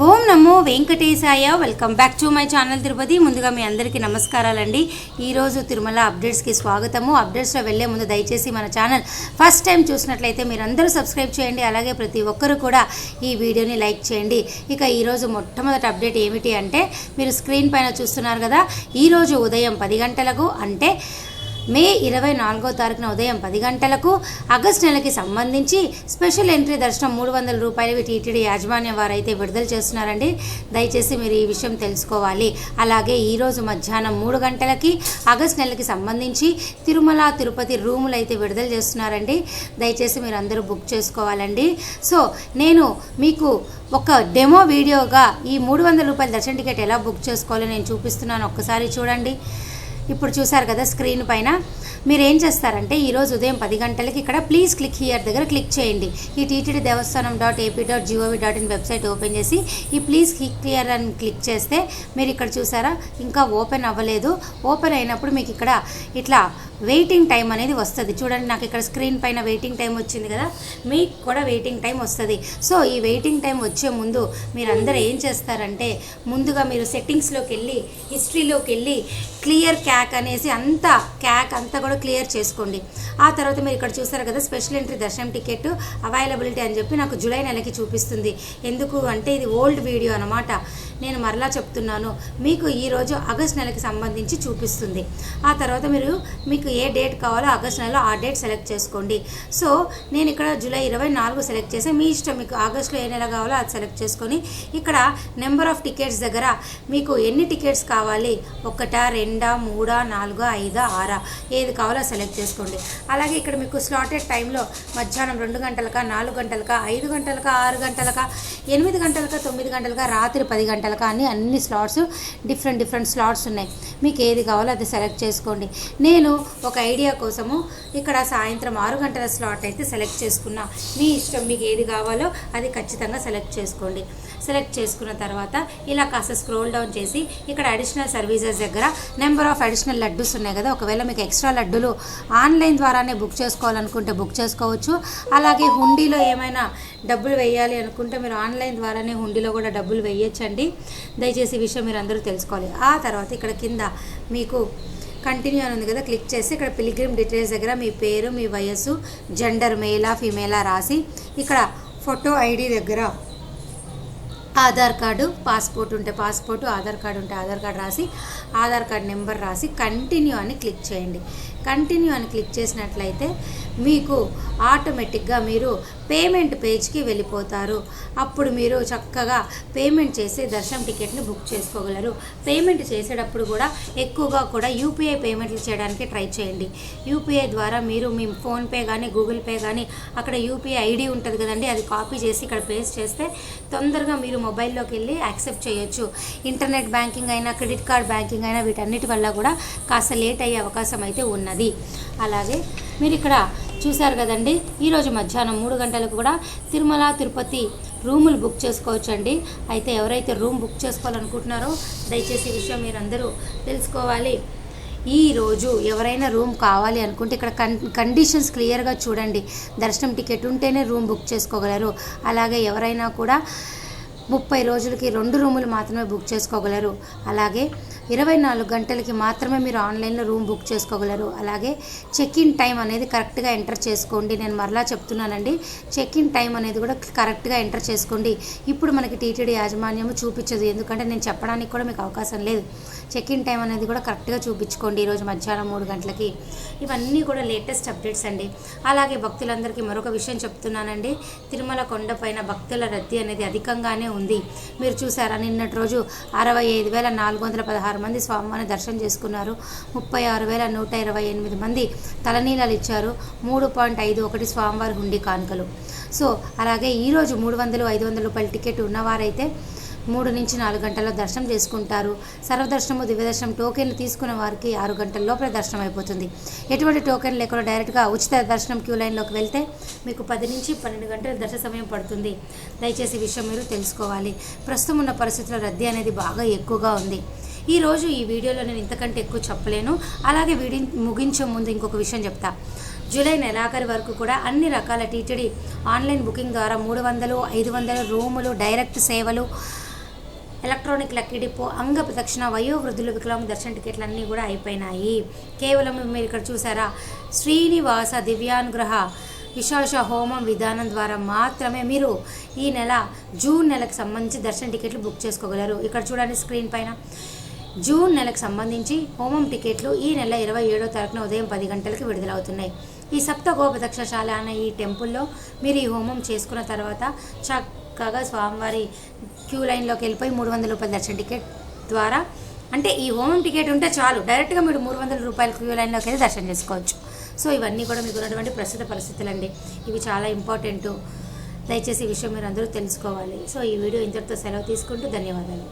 Om Namo Venkatesaya. Welcome back to my channel Tirupati. ముందుగా మీ అందరికీ నమస్కారాలండి. ఈరోజు తిరుమల అప్డేట్స్కి స్వాగతము. అప్డేట్స్లో వెళ్ళే ముందు దయచేసి మన ఛానల్ ఫస్ట్ టైం చూసినట్లయితే మీరందరూ సబ్స్క్రైబ్ చేయండి. అలాగే ప్రతి ఒక్కరు కూడా ఈ వీడియోని లైక్ చేయండి. ఇక ఈరోజు మొట్టమొదటి అప్డేట్ ఏమిటి అంటే, మీరు స్క్రీన్ పైన చూస్తున్నారు కదా, ఈరోజు ఉదయం 10 గంటలకు అంటే మే 24వ తారీఖున ఉదయం 10 గంటలకు ఆగస్టు నెలకి సంబంధించి స్పెషల్ ఎంట్రీ దర్శనం 300 రూపాయలవి టీటీడీ యాజమాన్యం వారైతే విడుదల చేస్తున్నారండి. దయచేసి మీరు ఈ విషయం తెలుసుకోవాలి. అలాగే ఈరోజు మధ్యాహ్నం 3 గంటలకి ఆగస్టు నెలకి సంబంధించి తిరుమల తిరుపతి రూములు అయితే విడుదల చేస్తున్నారండి. దయచేసి మీరు అందరూ బుక్ చేసుకోవాలండి. సో నేను మీకు ఒక డెమో వీడియోగా ఈ 300 రూపాయల దర్శన టికెట్ ఎలా బుక్ చేసుకోవాలో నేను చూపిస్తున్నాను. ఒక్కసారి చూడండి. ఇప్పుడు చూసారు కదా స్క్రీన్ పైన. మీరు ఏం చేస్తారంటే ఈరోజు ఉదయం 10 గంటలకి ఇక్కడ ప్లీజ్ క్లిక్ హియర్ దగ్గర క్లిక్ చేయండి. ఈ టీటీడీ దేవస్థానం .ap.gov.in వెబ్సైట్ ఓపెన్ చేసి ఈ ప్లీజ్ క్లిక్ హియర్ అని క్లిక్ చేస్తే మీరు ఇక్కడ చూసారా, ఇంకా ఓపెన్ అవ్వలేదు. ఓపెన్ అయినప్పుడు మీకు ఇక్కడ ఇట్లా వెయిటింగ్ టైం అనేది వస్తుంది. చూడండి, నాకు ఇక్కడ స్క్రీన్ పైన వెయిటింగ్ టైం వచ్చింది కదా, మీకు కూడా వెయిటింగ్ టైం వస్తుంది. సో ఈ వెయిటింగ్ టైం వచ్చే ముందు మీరందరూ ఏం చేస్తారంటే, ముందుగా మీరు సెట్టింగ్స్లోకి వెళ్ళి హిస్టరీలోకి వెళ్ళి క్లియర్ క్యాక్ అనేసి క్యాక్ అంతా కూడా క్లియర్ చేసుకోండి. ఆ తర్వాత మీరు ఇక్కడ చూసారు కదా స్పెషల్ ఎంట్రీ దర్శనం టికెట్ అవైలబిలిటీ అని చెప్పి నాకు జూలై నెలకి చూపిస్తుంది. ఎందుకు అంటే ఇది ఓల్డ్ వీడియో అనమాట. నేను మరలా చెప్తున్నాను, మీకు ఈరోజు ఆగస్ట్ నెలకి సంబంధించి చూపిస్తుంది. ఆ తర్వాత మీకు ఏ డేట్ కావాలో ఆగస్ట్ నెలలో ఆ డేట్ సెలెక్ట్ చేసుకోండి. సో నేను ఇక్కడ జూలై 24 సెలెక్ట్ చేసి, మీ ఇష్టం, మీకు ఆగస్టులో ఏ నెల కావాలో అది సెలెక్ట్ చేసుకొని ఇక్కడ నెంబర్ ఆఫ్ టికెట్స్ దగ్గర మీకు ఎన్ని టికెట్స్ కావాలి, 1, 2, 3, 4, 5, 6 ఏది కావాలో సెలెక్ట్ చేసుకోండి. అలాగే ఇక్కడ మీకు స్లాటెడ్ టైంలో మధ్యాహ్నం 2 గంటలకా, 4 గంటలకా, 5 గంటలకా, 6 గంటలకా, 8 గంటలకా, 9 గంటలకా, రాత్రి 10 గంటలకా అని అన్ని స్లాట్స్ డిఫరెంట్ స్లాట్స్ ఉన్నాయి. మీకు ఏది కావాలో అది సెలెక్ట్ చేసుకోండి. నేను ఒక ఐడియా కోసము ఇక్కడ సాయంత్రం 6 గంటల స్లాట్ అయితే సెలెక్ట్ చేసుకున్నా. మీ ఇష్టం, మీకు ఏది కావాలో అది ఖచ్చితంగా సెలెక్ట్ చేసుకోండి. సెలెక్ట్ చేసుకున్న తర్వాత ఇలా కాస్త స్క్రోల్ డౌన్ చేసి ఇక్కడ అడిషనల్ సర్వీసెస్ దగ్గర నెంబర్ ఆఫ్ అడిషనల్ లడ్డూస్ ఉన్నాయి కదా, ఒకవేళ మీకు ఎక్స్ట్రా లడ్డూలు ఆన్లైన్ ద్వారానే బుక్ చేసుకోవాలనుకుంటే బుక్ చేసుకోవచ్చు. అలాగే హుండీలో ఏమైనా డబ్బులు వేయాలి అనుకుంటే మీరు ఆన్లైన్ ద్వారానే హుండీలో కూడా డబ్బులు వేయచ్చండి. దయచేసి ఈ విషయం మీరు అందరూ తెలుసుకోవాలి. ఆ తర్వాత ఇక్కడ కింద మీకు కంటిన్యూ అని ఉంది కదా, క్లిక్ చేసి ఇక్కడ పిలిగ్రిమ్ డీటెయిల్స్ దగ్గర మీ పేరు, మీ వయస్సు, జెండర్ మేలా ఫీమేలా రాసి ఇక్కడ ఫోటో ఐడి దగ్గర ఆధార్ కార్డు, పాస్పోర్ట్ ఉంటే పాస్పోర్టు, ఆధార్ కార్డు ఉంటే ఆధార్ కార్డు రాసి ఆధార్ కార్డు నెంబర్ రాసి కంటిన్యూ అని క్లిక్ చేయండి. కంటిన్యూ అని క్లిక్ చేసినట్లయితే మీకు ఆటోమేటిక్గా మీరు పేమెంట్ పేజ్కి వెళ్ళిపోతారు. అప్పుడు మీరు చక్కగా పేమెంట్ చేసి దర్శనం టికెట్ని బుక్ చేసుకోగలరు. పేమెంట్ చేసేటప్పుడు కూడా ఎక్కువగా కూడా యూపీఐ పేమెంట్లు చేయడానికి ట్రై చేయండి. యూపీఐ ద్వారా మీరు మీ ఫోన్పే కానీ గూగుల్ పే కానీ అక్కడ యూపీఐ ఐడి ఉంటుంది కదండి, అది కాపీ చేసి ఇక్కడ పేస్ట్ చేస్తే తొందరగా మీరు మొబైల్లోకి వెళ్ళి యాక్సెప్ట్ చేయొచ్చు. ఇంటర్నెట్ బ్యాంకింగ్ అయినా, క్రెడిట్ కార్డ్ బ్యాంకింగ్ అయినా వీటన్నిటి వల్ల కూడా కాస్త లేట్ అయ్యే అవకాశం అయితే ఉన్నది. అలాగే మీరు ఇక్కడ చూశారు కదండి, ఈరోజు మధ్యాహ్నం 3 గంటలకు కూడా తిరుమల తిరుపతి రూములు బుక్ చేసుకోవచ్చండి. అయితే ఎవరైతే రూమ్ బుక్ చేసుకోవాలనుకుంటున్నారో దయచేసి ఈ విషయం మీరు అందరూ తెలుసుకోవాలి. ఈరోజు ఎవరైనా రూమ్ కావాలి అనుకుంటే ఇక్కడ కండిషన్స్ క్లియర్గా చూడండి. దర్శనం టికెట్ ఉంటేనే రూమ్ బుక్ చేసుకోగలరు. అలాగే ఎవరైనా కూడా 30 రోజులకి 2 రూములు మాత్రమే బుక్ చేసుకోగలరు. అలాగే 24 గంటలకి మాత్రమే మీరు ఆన్లైన్లో రూమ్ బుక్ చేసుకోగలరు. అలాగే చెక్ ఇన్ టైం అనేది కరెక్ట్గా ఎంటర్ చేసుకోండి. నేను మరలా చెప్తున్నానండి, చెక్ ఇన్ టైం అనేది కూడా కరెక్ట్గా ఎంటర్ చేసుకోండి. ఇప్పుడు మనకి టీటీడీ యాజమాన్యం చూపించదు, ఎందుకంటే నేను చెప్పడానికి కూడా మీకు అవకాశం లేదు. చెక్ ఇన్ టైం అనేది కూడా కరెక్ట్గా చూపించుకోండి. ఈరోజు మధ్యాహ్నం 3 గంటలకి. ఇవన్నీ కూడా లేటెస్ట్ అప్డేట్స్ అండి. అలాగే భక్తులందరికీ మరొక విషయం చెప్తున్నానండి, తిరుమల కొండపైన భక్తుల రద్దీ అనేది అధికంగానే ఉంది. మీరు చూసారా, నిన్నటి రోజు 65,416 మంది స్వామివారిని దర్శనం చేసుకున్నారు. 36,128 మంది తలనీలాలు ఇచ్చారు. 3.51 స్వామివారి హుండీ కానుకలు. సో అలాగే ఈరోజు 300, 500 రూపాయల టికెట్ ఉన్నవారైతే 3 నుంచి 4 గంటల్లో దర్శనం చేసుకుంటారు. సర్వదర్శనము, దివ్యదర్శనం టోకెన్లు తీసుకున్న వారికి 6 గంటల లోపల దర్శనం అయిపోతుంది. ఎటువంటి టోకెన్ లేకుండా డైరెక్ట్గా ఉచిత దర్శనం క్యూ లైన్లోకి వెళ్తే మీకు 10 నుంచి 12 గంటల దర్శన సమయం పడుతుంది. దయచేసి ఈ విషయం మీరు తెలుసుకోవాలి. ప్రస్తుతం ఉన్న పరిస్థితుల్లో రద్దీ అనేది బాగా ఎక్కువగా ఉంది. ఈరోజు ఈ వీడియోలో నేను ఇంతకంటే ఎక్కువ చెప్పలేను. అలాగే వీడియో ముగించే ముందు ఇంకొక విషయం చెప్తా. జూలై నెలాఖరు వరకు కూడా అన్ని రకాల టీటీడీ ఆన్లైన్ బుకింగ్ ద్వారా 300, 500 రూములు, డైరెక్ట్ సేవలు, ఎలక్ట్రానిక్ లక్కీ డిపో, అంగ ప్రదక్షిణ, వయోవృద్ధులు, వికలాంగ దర్శన టికెట్లు అన్నీ కూడా అయిపోయినాయి. కేవలం మీరు ఇక్కడ చూసారా, శ్రీనివాస దివ్యానుగ్రహ విశేష హోమం విధానం ద్వారా మాత్రమే మీరు ఈ నెల జూన్ నెలకు సంబంధించి దర్శన టికెట్లు బుక్ చేసుకోగలరు. ఇక్కడ చూడండి స్క్రీన్ పైన జూన్ నెలకు సంబంధించి హోమం టికెట్లు ఈ నెల 27వ తారీఖున ఉదయం 10 గంటలకు విడుదలవుతున్నాయి. ఈ సప్త గోపదక్షశాల అనే ఈ టెంపుల్లో మీరు ఈ హోమం చేసుకున్న తర్వాత చక్కగా స్వామివారి క్యూ లైన్లోకి వెళ్ళిపోయి 300 రూపాయల దర్శన టికెట్ ద్వారా, అంటే ఈ హోమం టికెట్ ఉంటే చాలు, డైరెక్ట్గా మీరు 300 రూపాయల క్యూ లైన్లోకి వెళ్ళి దర్శనం చేసుకోవచ్చు. సో ఇవన్నీ కూడా మీకు ఉన్నటువంటి ప్రస్తుత పరిస్థితులు అండి. ఇవి చాలా ఇంపార్టెంట్. దయచేసి ఈ విషయం మీరు అందరూ తెలుసుకోవాలి. సో ఈ వీడియో ఇంతటితో సెలవు తీసుకుంటూ ధన్యవాదాలు.